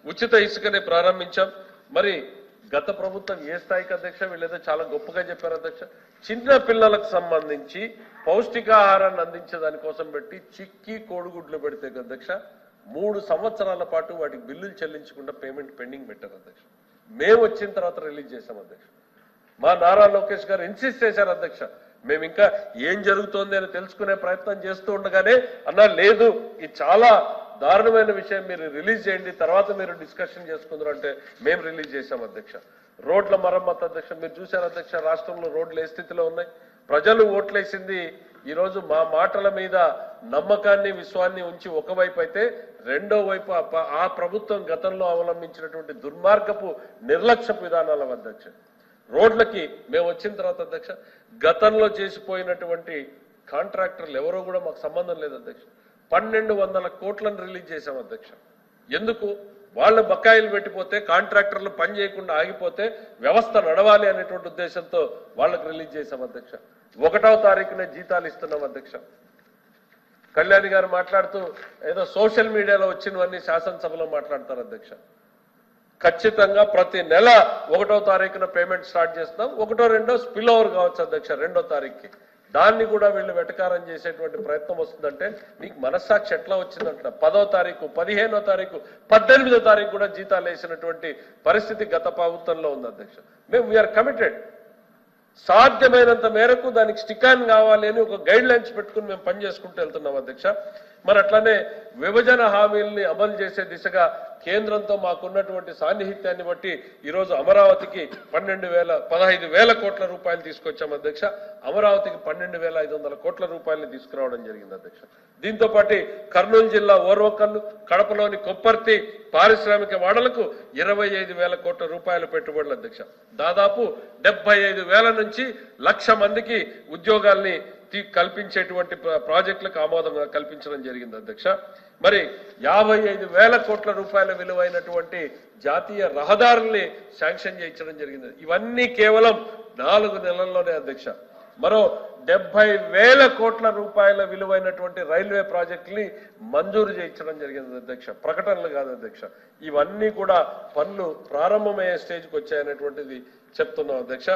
ఉచిత ఇసుకని ప్రారంభించాం. మరి గత ప్రభుత్వం ఏ స్థాయికి అధ్యక్ష, వీళ్ళేదో చాలా గొప్పగా చెప్పారు అధ్యక్ష. చిన్న పిల్లలకు సంబంధించి పౌష్టికాహారాన్ని అందించే దానికోసం పెట్టి చిక్కి కోడిగుడ్లు పెడితే అధ్యక్ష 3 సంవత్సరాల పాటు వాటికి బిల్లులు చెల్లించకుండా పేమెంట్ పెండింగ్ పెట్టారు అధ్యక్ష. మేము వచ్చిన తర్వాత రిలీజ్ చేశాం అధ్యక్ష. మా నారా లోకేష్ గారు ఇన్సిస్ట్ చేశారు అధ్యక్ష. మేము ఇంకా ఏం జరుగుతోంది అని తెలుసుకునే ప్రయత్నం చేస్తూ ఉండగానే అన్నా లేదు, ఇది చాలా దారుణమైన విషయం, మీరు రిలీజ్ చేయండి, తర్వాత మీరు డిస్కషన్ చేసుకుందరు అంటే మేము రిలీజ్ చేశాం అధ్యక్ష. రోడ్ల మరమ్మతు అధ్యక్ష, మీరు చూశారు అధ్యక్ష, రాష్ట్రంలో రోడ్లు ఏ స్థితిలో ఉన్నాయి. ప్రజలు ఓట్లేసింది ఈరోజు మా మాటల మీద నమ్మకాన్ని విశ్వాన్ని ఉంచి ఒకవైపు అయితే, రెండో వైపు ఆ ప్రభుత్వం గతంలో అవలంబించినటువంటి దుర్మార్గపు నిర్లక్ష్యపు విధానాల అధ్యక్ష. రోడ్లకి మేము వచ్చిన తర్వాత అధ్యక్ష గతంలో చేసిపోయినటువంటి కాంట్రాక్టర్లు ఎవరో కూడా మాకు సంబంధం లేదు అధ్యక్ష. 1200 కోట్లను రిలీజ్ చేశాం అధ్యక్ష. ఎందుకు? వాళ్ళు బకాయిలు పెట్టిపోతే, కాంట్రాక్టర్లు పని చేయకుండా ఆగిపోతే వ్యవస్థ నడవాలి అనేటువంటి ఉద్దేశంతో వాళ్ళకి రిలీజ్ చేశాం అధ్యక్ష. 1వ తారీఖునే జీతాలు ఇస్తున్నాం అధ్యక్ష. కళ్యాణి గారు మాట్లాడుతూ ఏదో సోషల్ మీడియాలో వచ్చినవన్నీ శాసనసభలో మాట్లాడతారు అధ్యక్ష. ఖచ్చితంగా ప్రతి నెల 1వ తారీఖున పేమెంట్ స్టార్ట్ చేస్తున్నాం. 1, 2 స్పిల్ ఓవర్ కావచ్చు అధ్యక్ష 2వ తారీఖుకి. దాన్ని కూడా వీళ్ళు వెటకారం చేసేటువంటి ప్రయత్నం వస్తుందంటే మీకు మనస్సాక్షి ఎట్లా వచ్చిందంట. 10వ తారీఖు, 15వ తారీఖు, 18వ తారీఖు కూడా జీతాలు వేసినటువంటి పరిస్థితి గత ప్రభుత్వంలో ఉంది అధ్యక్ష. మేము వీఆర్ కమిటెడ్, సాధ్యమైనంత మేరకు దానికి స్టిక్ ఆన్ కావాలి అని ఒక గైడ్ లైన్స్ పెట్టుకుని మేము పనిచేసుకుంటూ వెళ్తున్నాం అధ్యక్ష. మరి అట్లానే విభజన హామీల్ని అమలు చేసే దిశగా కేంద్రంతో మాకున్నటువంటి సాన్నిహిత్యాన్ని బట్టి ఈరోజు అమరావతికి 15,000 కోట్ల రూపాయలు తీసుకొచ్చాం అధ్యక్ష. అమరావతికి 12,500 కోట్ల రూపాయలని తీసుకురావడం జరిగింది అధ్యక్ష. దీంతో పాటు కర్నూలు జిల్లా ఓర్వకల్లు, కడపలోని కొప్పర్తి పారిశ్రామిక వాడలకు 25,000 కోట్ల రూపాయల పెట్టుబడులు అధ్యక్ష. దాదాపు 75,000 నుంచి 1,00,000 మందికి ఉద్యోగాల్ని కల్పించేటువంటి ప్రాజెక్టులకు ఆమోదం కల్పించడం జరిగింది అధ్యక్ష. మరి 55,000 కోట్ల రూపాయల విలువైనటువంటి జాతీయ రహదారుల్ని శాంక్షన్ చేయించడం జరిగింది. ఇవన్నీ కేవలం 4 నెలల్లోనే అధ్యక్ష. మరో 70,000 కోట్ల రూపాయల విలువైనటువంటి రైల్వే ప్రాజెక్టుని మంజూరు చేయించడం జరిగింది అధ్యక్ష. ప్రకటనలు కాదు అధ్యక్ష. ఇవన్నీ కూడా పనులు ప్రారంభమయ్యే స్టేజ్కి వచ్చాయనేటువంటిది చెప్తున్నాం అధ్యక్ష.